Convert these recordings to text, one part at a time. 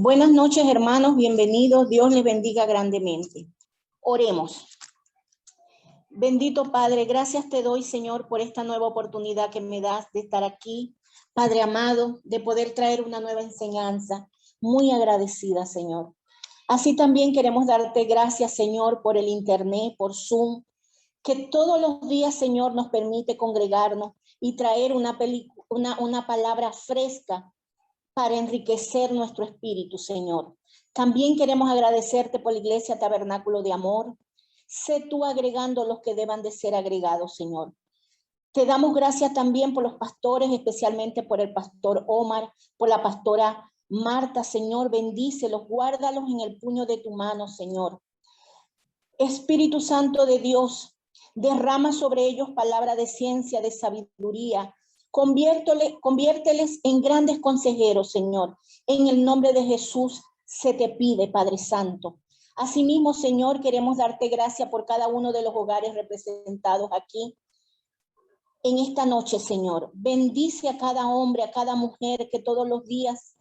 Buenas noches, hermanos, bienvenidos. Dios les bendiga grandemente. Oremos. Bendito Padre, gracias te doy, Señor, por esta nueva oportunidad que me das de estar aquí. Padre amado, de poder traer una nueva enseñanza. Muy agradecida, Señor. Así también queremos darte gracias, Señor, por el internet, por Zoom, que todos los días, Señor, nos permite congregarnos y traer una palabra fresca para enriquecer nuestro espíritu, Señor. También queremos agradecerte por la Iglesia Tabernáculo de Amor. Sé tú agregando los que deban de ser agregados, Señor. Te damos gracias también por los pastores, especialmente por el pastor Omar, por la pastora Marta, Señor. Bendícelos, guárdalos en el puño de tu mano, Señor. Espíritu Santo de Dios, derrama sobre ellos palabra de ciencia, de sabiduría. Conviérteles en grandes consejeros, Señor. En el nombre de Jesús se te pide, Padre Santo. Asimismo, Señor, queremos darte gracias por cada uno de los hogares representados aquí en esta noche, Señor. Bendice a cada hombre, a cada mujer que todos los días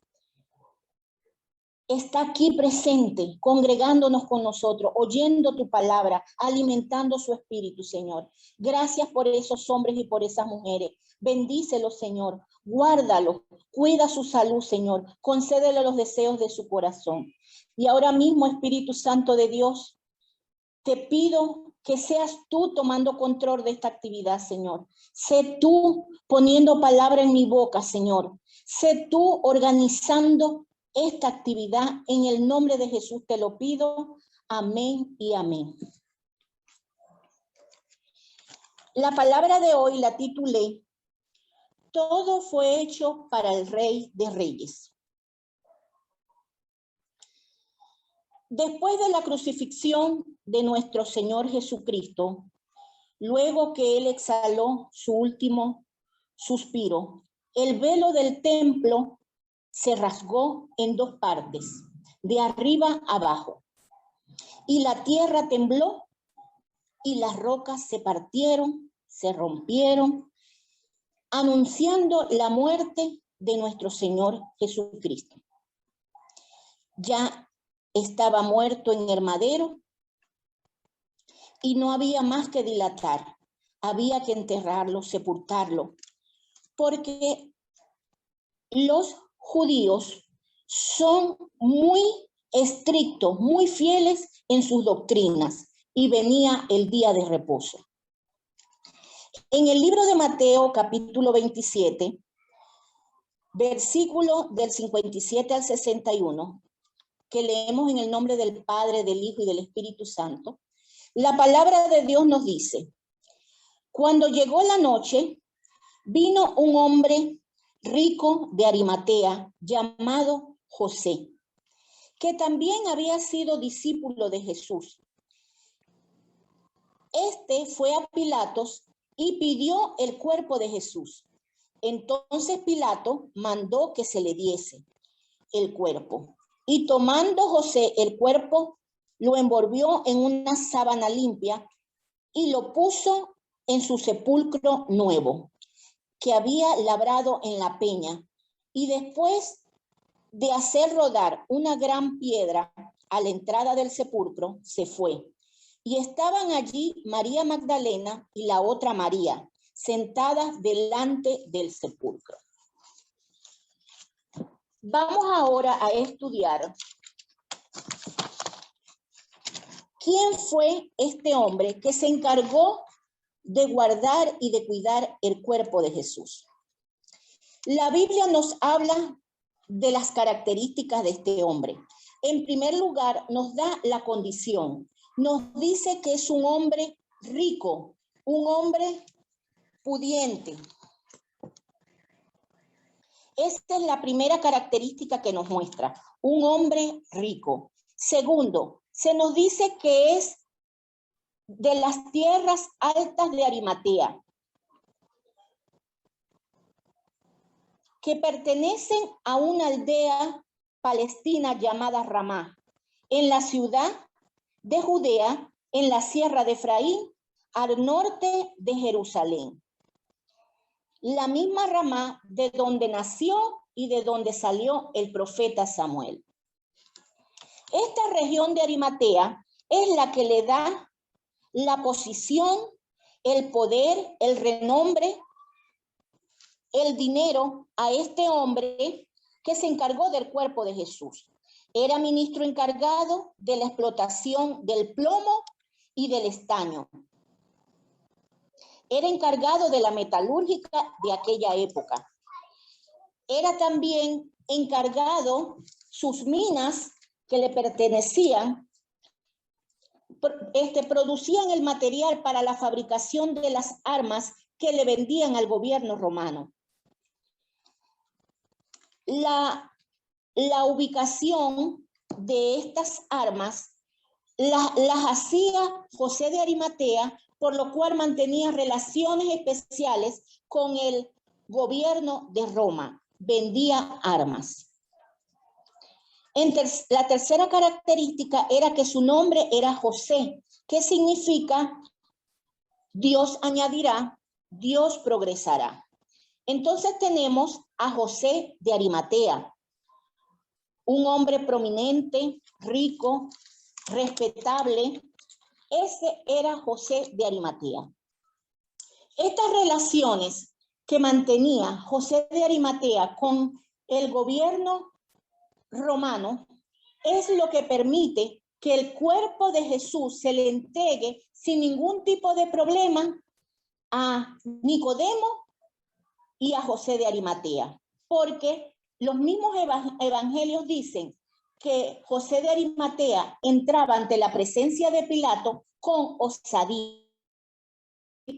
está aquí presente, congregándonos con nosotros, oyendo tu palabra, alimentando su espíritu, Señor. Gracias por esos hombres y por esas mujeres. Bendícelos, Señor. Guárdalos. Cuida su salud, Señor. Concédele los deseos de su corazón. Y ahora mismo, Espíritu Santo de Dios, te pido que seas tú tomando control de esta actividad, Señor. Sé tú poniendo palabra en mi boca, Señor. Sé tú organizando esta actividad. En el nombre de Jesús te lo pido. Amén y amén. La palabra de hoy la titulé: todo fue hecho para el Rey de Reyes. Después de la crucifixión de nuestro Señor Jesucristo, luego que Él exhaló su último suspiro, el velo del templo se rasgó en dos partes, de arriba abajo, y la tierra tembló y las rocas se partieron, se rompieron, anunciando la muerte de nuestro Señor Jesucristo. Ya estaba muerto en el madero y no había más que dilatar. Había que enterrarlo, sepultarlo, porque los judíos son muy estrictos, muy fieles en sus doctrinas, y venía el día de reposo. En el libro de Mateo, capítulo 27, versículo del 57 al 61, que leemos en el nombre del Padre, del Hijo y del Espíritu Santo, la palabra de Dios nos dice: cuando llegó la noche, vino un hombre rico de Arimatea, llamado José, que también había sido discípulo de Jesús. Este fue a Pilatos y pidió el cuerpo de Jesús. Entonces Pilato mandó que se le diese el cuerpo. Y tomando José el cuerpo, lo envolvió en una sábana limpia y lo puso en su sepulcro nuevo, que había labrado en la peña. Y después de hacer rodar una gran piedra a la entrada del sepulcro, se fue. Y estaban allí María Magdalena y la otra María, sentadas delante del sepulcro. Vamos ahora a estudiar quién fue este hombre que se encargó de guardar y de cuidar el cuerpo de Jesús. La Biblia nos habla de las características de este hombre. En primer lugar, nos da la condición. Nos dice que es un hombre rico, un hombre pudiente. Esta es la primera característica que nos muestra, un hombre rico. Segundo, se nos dice que es de las tierras altas de Arimatea, que pertenecen a una aldea palestina llamada Ramá, en la ciudad de Judea, en la sierra de Efraín, al norte de Jerusalén. La misma Ramá de donde nació y de donde salió el profeta Samuel. Esta región de Arimatea es la que le da la posición, el poder, el renombre, el dinero a este hombre que se encargó del cuerpo de Jesús. Era ministro encargado de la explotación del plomo y del estaño. Era encargado de la metalúrgica de aquella época. Era también encargado, sus minas que le pertenecían, producían el material para la fabricación de las armas que le vendían al gobierno romano. La ubicación de estas armas las hacía José de Arimatea, por lo cual mantenía relaciones especiales con el gobierno de Roma. Vendía armas. La tercera característica era que su nombre era José, que significa Dios añadirá, Dios progresará. Entonces tenemos a José de Arimatea, un hombre prominente, rico, respetable. Ese era José de Arimatea. Estas relaciones que mantenía José de Arimatea con el gobierno romano es lo que permite que el cuerpo de Jesús se le entregue sin ningún tipo de problema a Nicodemo y a José de Arimatea, porque los mismos evangelios dicen que José de Arimatea entraba ante la presencia de Pilato con osadía,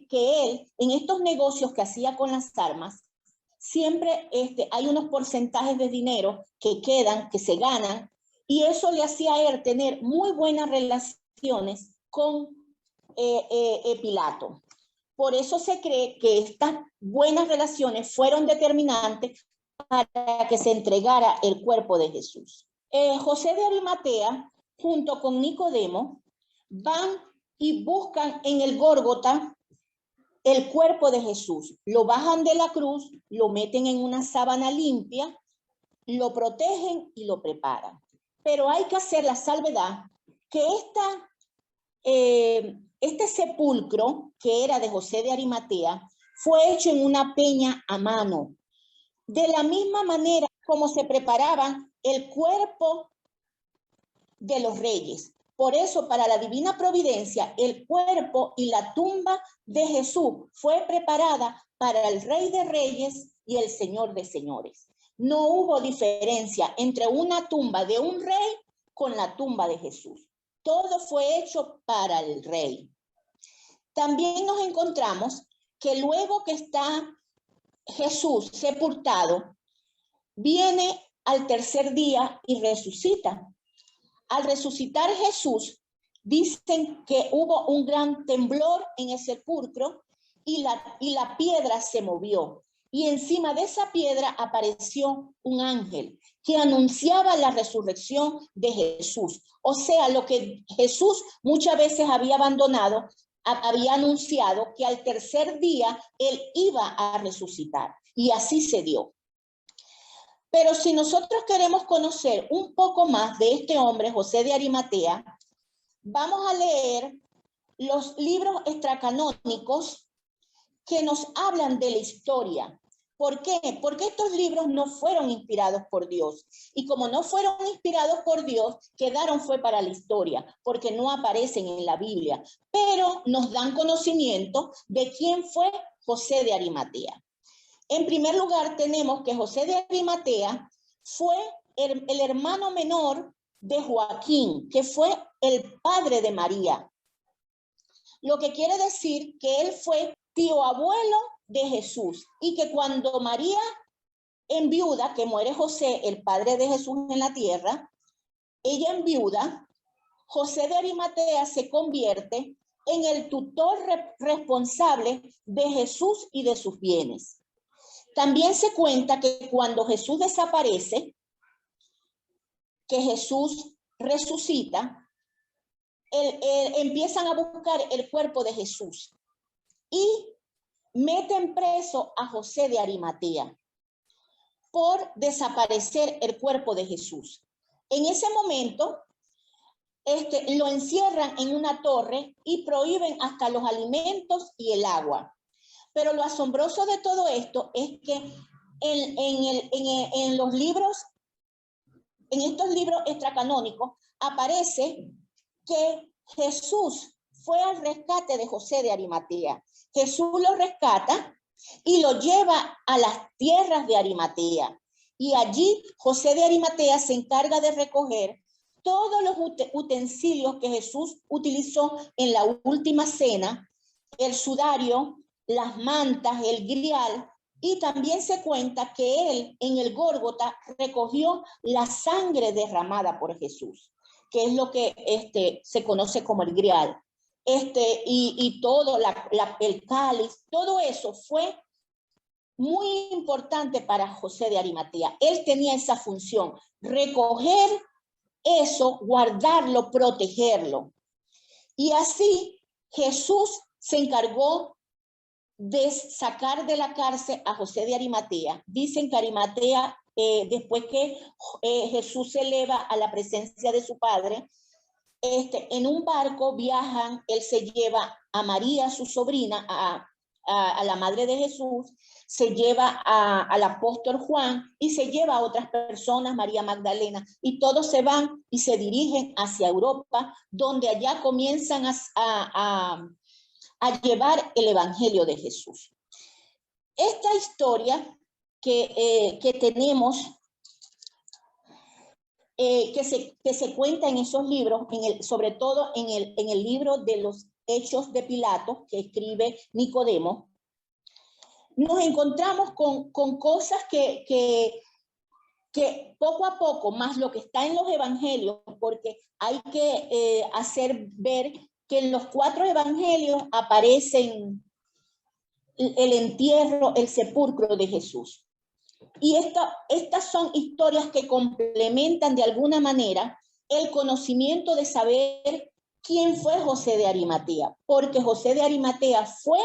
que él en estos negocios que hacía con las armas, siempre hay unos porcentajes de dinero que quedan, que se ganan, y eso le hacía a él tener muy buenas relaciones con Pilato. Por eso se cree que estas buenas relaciones fueron determinantes para que se entregara el cuerpo de Jesús. José de Arimatea, junto con Nicodemo, van y buscan en el Gólgota el cuerpo de Jesús. Lo bajan de la cruz, lo meten en una sábana limpia, lo protegen y lo preparan. Pero hay que hacer la salvedad que este sepulcro, que era de José de Arimatea, fue hecho en una peña a mano, de la misma manera como se preparaba el cuerpo de los reyes. Por eso, para la divina providencia, el cuerpo y la tumba de Jesús fue preparada para el Rey de Reyes y el Señor de Señores. No hubo diferencia entre una tumba de un rey con la tumba de Jesús. Todo fue hecho para el rey. También nos encontramos que luego que está Jesús sepultado, viene al tercer día y resucita. Al resucitar Jesús, dicen que hubo un gran temblor en el sepulcro y la piedra se movió. Y encima de esa piedra apareció un ángel que anunciaba la resurrección de Jesús. O sea, lo que Jesús muchas veces había abandonado, había anunciado que al tercer día él iba a resucitar. Y así se dio. Pero si nosotros queremos conocer un poco más de este hombre, José de Arimatea, vamos a leer los libros extracanónicos que nos hablan de la historia. ¿Por qué? Porque estos libros no fueron inspirados por Dios. Y como no fueron inspirados por Dios, quedaron fue para la historia, porque no aparecen en la Biblia. Pero nos dan conocimiento de quién fue José de Arimatea. En primer lugar, tenemos que José de Arimatea fue el hermano menor de Joaquín, que fue el padre de María. Lo que quiere decir que él fue tío abuelo de Jesús y que cuando María enviuda, que muere José, el padre de Jesús en la tierra, ella enviuda, José de Arimatea se convierte en el tutor responsable de Jesús y de sus bienes. También se cuenta que cuando Jesús desaparece, que Jesús resucita, empiezan a buscar el cuerpo de Jesús y meten preso a José de Arimatea por desaparecer el cuerpo de Jesús. En ese momento, lo encierran en una torre y prohíben hasta los alimentos y el agua. Pero lo asombroso de todo esto es que en los libros, en estos libros extracanónicos, aparece que Jesús fue al rescate de José de Arimatea. Jesús lo rescata y lo lleva a las tierras de Arimatea. Y allí José de Arimatea se encarga de recoger todos los utensilios que Jesús utilizó en la última cena, el sudario, las mantas, el grial, y también se cuenta que él en el Gólgota recogió la sangre derramada por Jesús, que es lo que se conoce como el grial. Y todo, el cáliz, todo eso fue muy importante para José de Arimatea. Él tenía esa función, recoger eso, guardarlo, protegerlo. Y así Jesús se encargó de sacar de la cárcel a José de Arimatea. Dicen que Arimatea, después que Jesús se eleva a la presencia de su padre, en un barco viajan, él se lleva a María, su sobrina, a la madre de Jesús, se lleva al apóstol Juan y se lleva a otras personas, María Magdalena, y todos se van y se dirigen hacia Europa, donde allá comienzan a llevar el evangelio de Jesús. Esta historia que tenemos, que se cuenta en esos libros, sobre todo en el libro de los Hechos de Pilato, que escribe Nicodemo, nos encontramos con cosas que poco a poco, más lo que está en los evangelios, porque hay que hacer ver que en los 4 evangelios aparecen el entierro, el sepulcro de Jesús. Y estas son historias que complementan de alguna manera el conocimiento de saber quién fue José de Arimatea, porque José de Arimatea fue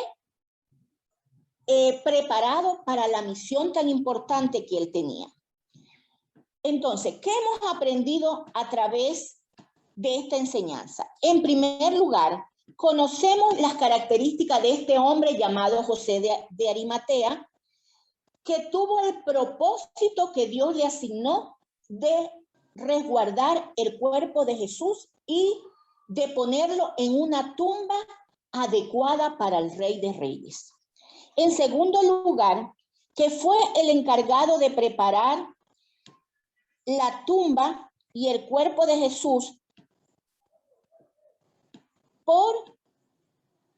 preparado para la misión tan importante que él tenía. Entonces, ¿qué hemos aprendido a través de esta enseñanza? En primer lugar, conocemos las características de este hombre llamado José de Arimatea, que tuvo el propósito que Dios le asignó de resguardar el cuerpo de Jesús y de ponerlo en una tumba adecuada para el Rey de Reyes. En segundo lugar, que fue el encargado de preparar la tumba y el cuerpo de Jesús.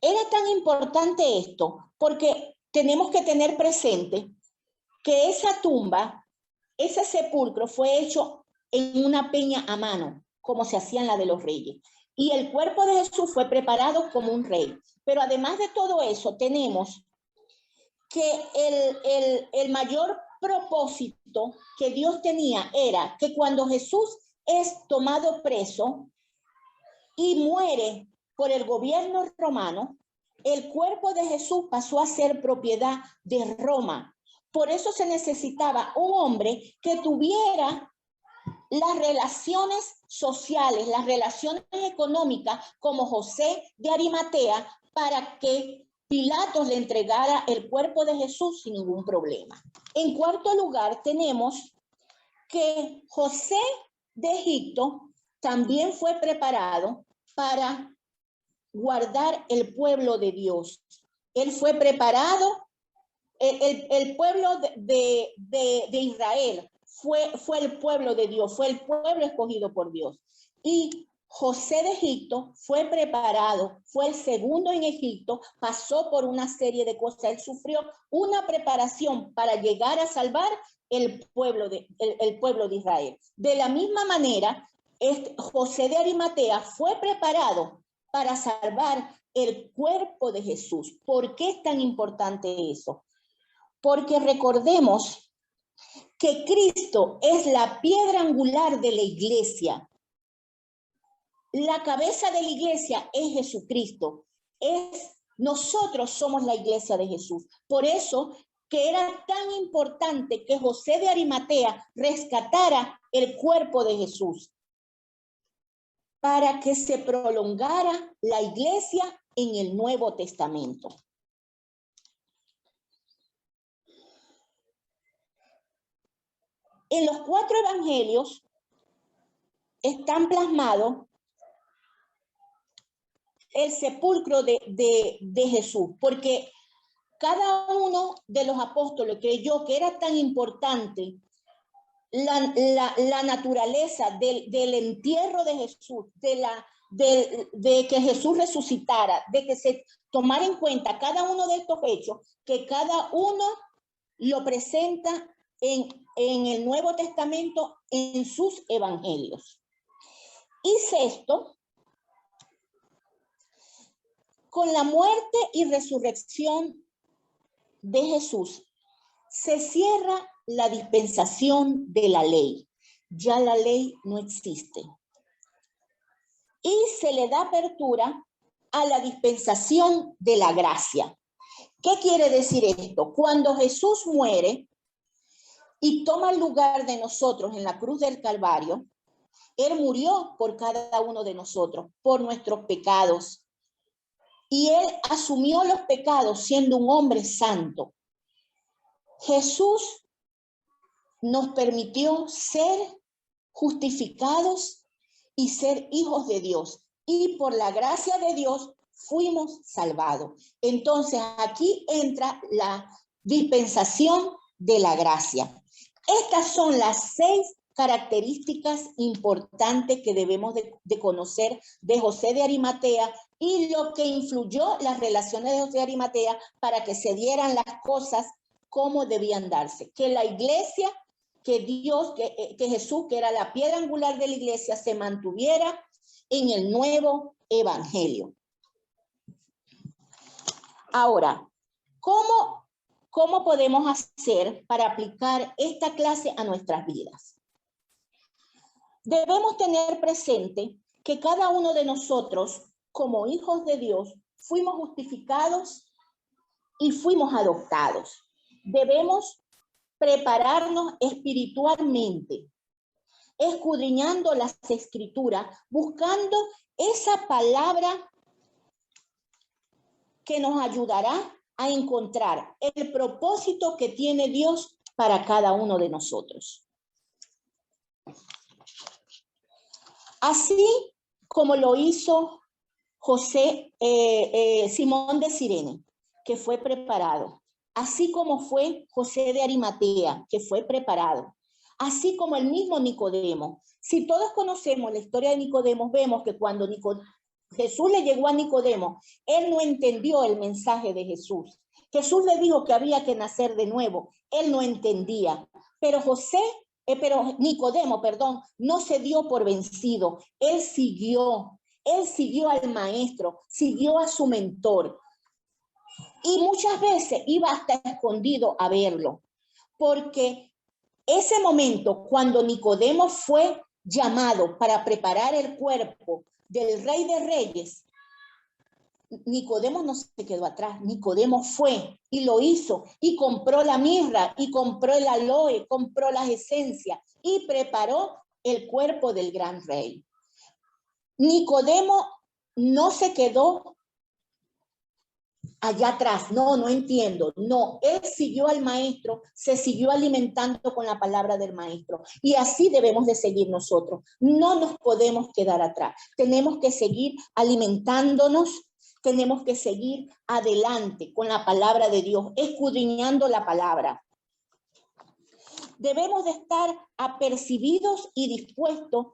Era tan importante esto, porque tenemos que tener presente que esa tumba, ese sepulcro fue hecho en una peña a mano, como se hacía en la de los reyes. Y el cuerpo de Jesús fue preparado como un rey. Pero además de todo eso, tenemos que el mayor propósito que Dios tenía era que cuando Jesús es tomado preso y muere por el gobierno romano, el cuerpo de Jesús pasó a ser propiedad de Roma. Por eso se necesitaba un hombre que tuviera las relaciones sociales, las relaciones económicas, como José de Arimatea, para que Pilato le entregara el cuerpo de Jesús sin ningún problema. En cuarto lugar, tenemos que José de Egipto también fue preparado para guardar el pueblo de Dios. Él fue preparado, el pueblo de Israel fue el pueblo de Dios, fue el pueblo escogido por Dios. Y José de Egipto fue preparado, fue el segundo en Egipto, pasó por una serie de cosas, él sufrió una preparación para llegar a salvar el pueblo de Israel. De la misma manera, José de Arimatea fue preparado para salvar el cuerpo de Jesús. ¿Por qué es tan importante eso? Porque recordemos que Cristo es la piedra angular de la iglesia. La cabeza de la iglesia es Jesucristo. Nosotros somos la iglesia de Jesús. Por eso que era tan importante que José de Arimatea rescatara el cuerpo de Jesús, para que se prolongara la iglesia en el Nuevo Testamento. En los 4 evangelios están plasmados el sepulcro de Jesús, porque cada uno de los apóstoles creyó que era tan importante la naturaleza del entierro de Jesús, de que Jesús resucitara, de que se tomara en cuenta cada uno de estos hechos, que cada uno lo presenta en el Nuevo Testamento en sus evangelios. Y sexto, con la muerte y resurrección de Jesús, se cierra la dispensación de la ley. Ya la ley no existe. Y se le da apertura a la dispensación de la gracia. ¿Qué quiere decir esto? Cuando Jesús muere y toma el lugar de nosotros en la cruz del Calvario, Él murió por cada uno de nosotros, por nuestros pecados. Y Él asumió los pecados siendo un hombre santo. Jesús nos permitió ser justificados y ser hijos de Dios. Y por la gracia de Dios fuimos salvados. Entonces aquí entra la dispensación de la gracia. Estas son las 6 características importantes que debemos de conocer de José de Arimatea y lo que influyó las relaciones de José de Arimatea para que se dieran las cosas como debían darse. Que la iglesia, que Dios, que Jesús, que era la piedra angular de la iglesia, se mantuviera en el nuevo evangelio. Ahora, ¿cómo podemos hacer para aplicar esta clase a nuestras vidas? Debemos tener presente que cada uno de nosotros, como hijos de Dios, fuimos justificados y fuimos adoptados. Debemos prepararnos espiritualmente, escudriñando las escrituras, buscando esa palabra que nos ayudará a encontrar el propósito que tiene Dios para cada uno de nosotros. Así como lo hizo Simón de Cirene, que fue preparado, así como fue José de Arimatea, que fue preparado, así como el mismo Nicodemo. Si todos conocemos la historia de Nicodemo, vemos que cuando Jesús le llegó a Nicodemo, él no entendió el mensaje de Jesús. Jesús le dijo que había que nacer de nuevo, él no entendía, pero Nicodemo, no se dio por vencido, él siguió al maestro, siguió a su mentor. Y muchas veces iba hasta escondido a verlo, porque ese momento cuando Nicodemo fue llamado para preparar el cuerpo del Rey de Reyes, Nicodemo no se quedó atrás, Nicodemo fue y lo hizo y compró la mirra y compró el aloe, compró las esencias y preparó el cuerpo del gran rey. Nicodemo no se quedó allá atrás, no entiendo, no, él siguió al maestro, se siguió alimentando con la palabra del maestro y así debemos de seguir nosotros, no nos podemos quedar atrás, tenemos que seguir alimentándonos, tenemos que seguir adelante con la palabra de Dios, escudriñando la palabra. Debemos de estar apercibidos y dispuestos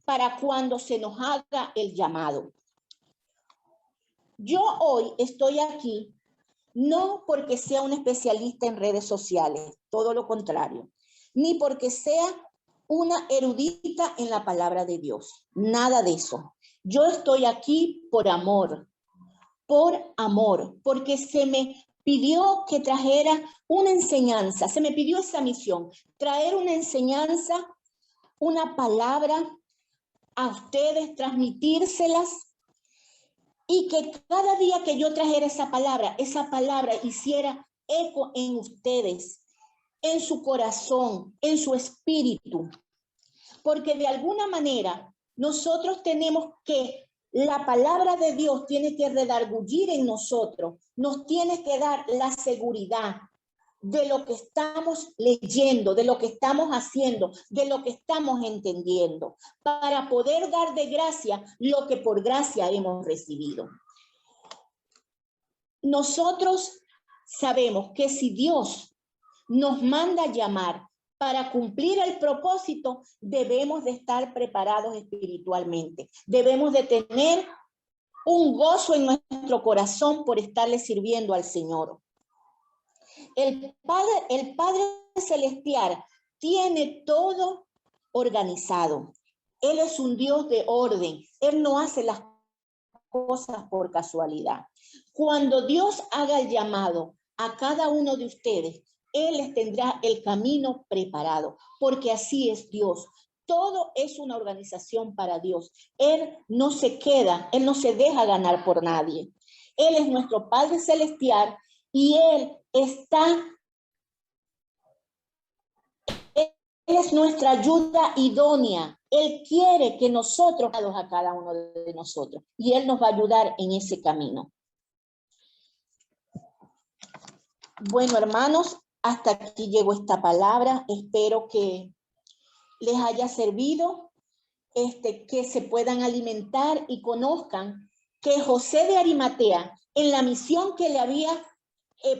para cuando se nos haga el llamado. Yo hoy estoy aquí no porque sea un especialista en redes sociales, todo lo contrario, ni porque sea una erudita en la palabra de Dios, nada de eso. Yo estoy aquí por amor, porque se me pidió que trajera una enseñanza, se me pidió esa misión, traer una enseñanza, una palabra a ustedes, transmitírselas, y que cada día que yo trajera esa palabra hiciera eco en ustedes, en su corazón, en su espíritu, porque de alguna manera nosotros tenemos que, la palabra de Dios tiene que redargullir en nosotros, nos tiene que dar la seguridad de lo que estamos leyendo, de lo que estamos haciendo, de lo que estamos entendiendo, para poder dar de gracia lo que por gracia hemos recibido. Nosotros sabemos que si Dios nos manda a llamar para cumplir el propósito, debemos de estar preparados espiritualmente. Debemos de tener un gozo en nuestro corazón por estarle sirviendo al Señor. El Padre Celestial tiene todo organizado. Él es un Dios de orden. Él no hace las cosas por casualidad. Cuando Dios haga el llamado a cada uno de ustedes, Él les tendrá el camino preparado, porque así es Dios. Todo es una organización para Dios. Él no se queda, Él no se deja ganar por nadie. Él es nuestro Padre Celestial y Él es nuestra ayuda idónea. Él quiere que nosotros, a cada uno de nosotros, y Él nos va a ayudar en ese camino. Bueno, hermanos, hasta aquí llegó esta palabra. Espero que les haya servido, que se puedan alimentar y conozcan que José de Arimatea, en la misión que le había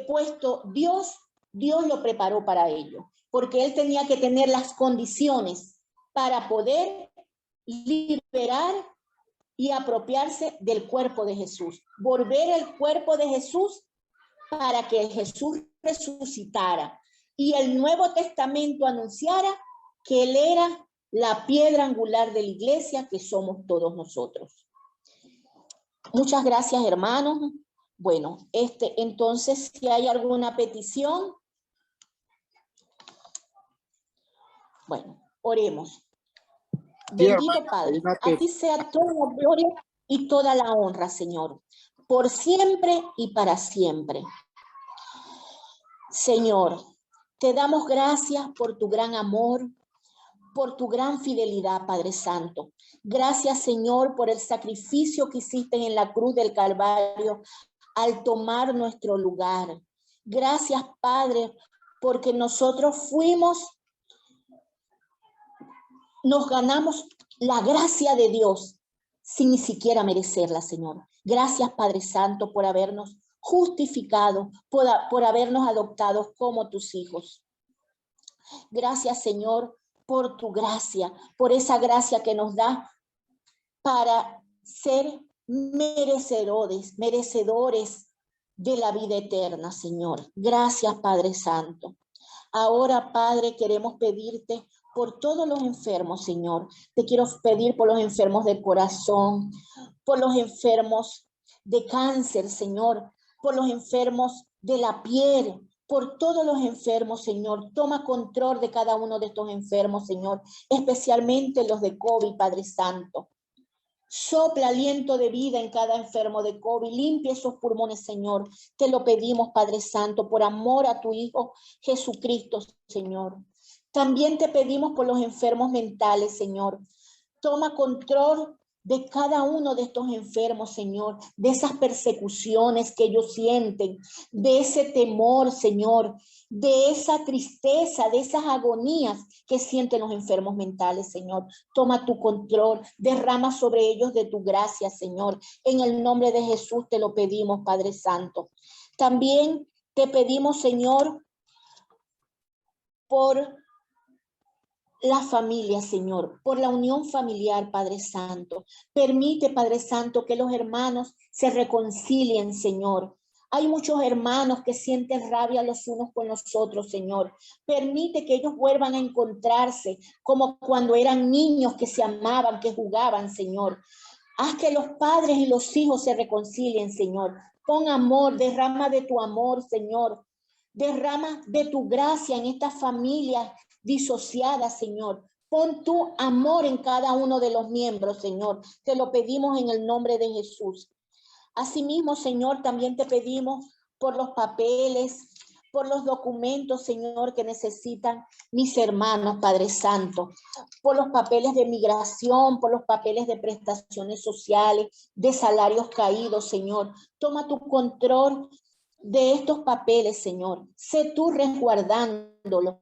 puesto Dios lo preparó para ello, porque él tenía que tener las condiciones para poder liberar y apropiarse del cuerpo de Jesús, volver el cuerpo de Jesús para que Jesús resucitara y el Nuevo Testamento anunciara que Él era la piedra angular de la iglesia, que somos todos nosotros. Muchas gracias, hermanos. Bueno, entonces, si hay alguna petición, bueno, oremos. Bendito Padre, a ti sea toda la gloria y toda la honra, Señor, por siempre y para siempre. Señor, te damos gracias por tu gran amor, por tu gran fidelidad, Padre Santo. Gracias, Señor, por el sacrificio que hiciste en la cruz del Calvario al tomar nuestro lugar. Gracias, Padre, porque nosotros nos ganamos la gracia de Dios sin ni siquiera merecerla, Señor. Gracias, Padre Santo, por habernos justificado, por habernos adoptado como tus hijos. Gracias, Señor, por tu gracia, por esa gracia que nos da para ser merecedores de la vida eterna, Señor. Gracias, Padre Santo. Ahora, Padre, queremos pedirte por todos los enfermos, Señor. Te quiero pedir por los enfermos del corazón, por los enfermos de cáncer, Señor, por los enfermos de la piel, por todos los enfermos, Señor. Toma control de cada uno de estos enfermos, Señor, especialmente los de COVID, Padre Santo. Sopla aliento de vida en cada enfermo de COVID. Limpia esos pulmones, Señor. Te lo pedimos, Padre Santo, por amor a tu Hijo Jesucristo, Señor. También te pedimos por los enfermos mentales, Señor. Toma control de cada uno de estos enfermos, Señor, de esas persecuciones que ellos sienten, de ese temor, Señor, de esa tristeza, de esas agonías que sienten los enfermos mentales, Señor. Toma tu control, derrama sobre ellos de tu gracia, Señor. En el nombre de Jesús te lo pedimos, Padre Santo. También te pedimos, Señor, por la familia, Señor, por la unión familiar, Padre Santo. Permite, Padre Santo, que los hermanos se reconcilien, Señor. Hay muchos hermanos que sienten rabia los unos con los otros, Señor. Permite que ellos vuelvan a encontrarse como cuando eran niños que se amaban, que jugaban, Señor. Haz que los padres y los hijos se reconcilien, Señor. Pon amor, derrama de tu amor, Señor. Derrama de tu gracia en estas familias disociadas, Señor. Pon tu amor en cada uno de los miembros, Señor. Te lo pedimos en el nombre de Jesús. Asimismo, Señor, también te pedimos por los papeles, por los documentos, Señor, que necesitan mis hermanos, Padre Santo, por los papeles de migración, por los papeles de prestaciones sociales, de salarios caídos, Señor. Toma tu control de estos papeles, Señor. Sé tú resguardándolos.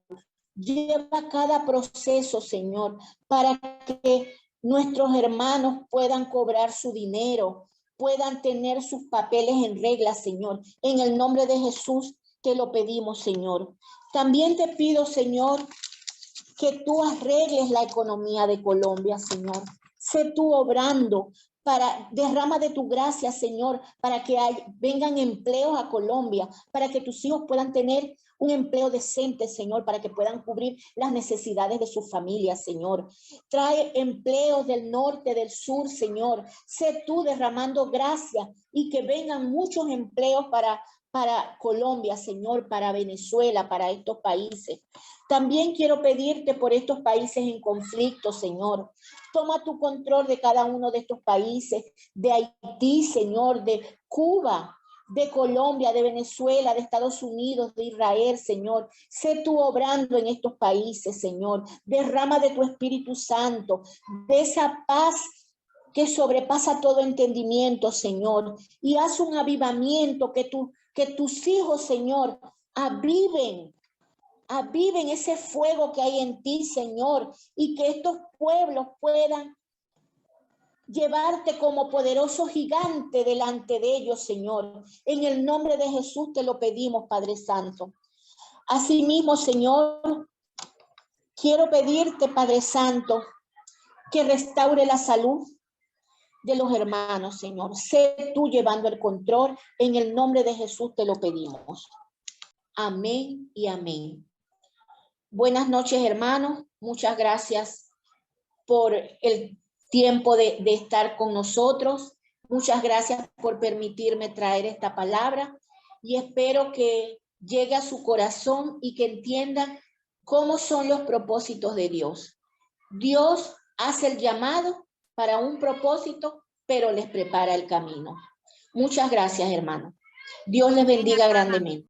Lleva cada proceso, Señor, para que nuestros hermanos puedan cobrar su dinero, puedan tener sus papeles en regla, Señor. En el nombre de Jesús te lo pedimos, Señor. También te pido, Señor, que tú arregles la economía de Colombia, Señor. Sé tú obrando, derrama de tu gracia, Señor, para que vengan empleos a Colombia, para que tus hijos puedan tener un empleo decente, Señor, para que puedan cubrir las necesidades de sus familias, Señor. Trae empleos del norte, del sur, Señor. Sé tú derramando gracia y que vengan muchos empleos para Colombia, Señor, para Venezuela, para estos países. También quiero pedirte por estos países en conflicto, Señor. Toma tu control de cada uno de estos países, de Haití, Señor, de Cuba, de Colombia, de Venezuela, de Estados Unidos, de Israel, Señor. Sé tú obrando en estos países, Señor. Derrama de tu Espíritu Santo, de esa paz que sobrepasa todo entendimiento, Señor. Y haz un avivamiento, que tus hijos, Señor, aviven ese fuego que hay en ti, Señor, y que estos pueblos puedan llevarte como poderoso gigante delante de ellos, Señor. En el nombre de Jesús te lo pedimos, Padre Santo. Asimismo, Señor, quiero pedirte, Padre Santo, que restaure la salud de los hermanos, Señor. Sé tú llevando el control. En el nombre de Jesús te lo pedimos. Amén y amén. Buenas noches, hermanos. Muchas gracias por el tiempo de estar con nosotros. Muchas gracias por permitirme traer esta palabra y espero que llegue a su corazón y que entiendan cómo son los propósitos de Dios. Dios hace el llamado para un propósito, pero les prepara el camino. Muchas gracias, hermanos. Dios les bendiga grandemente.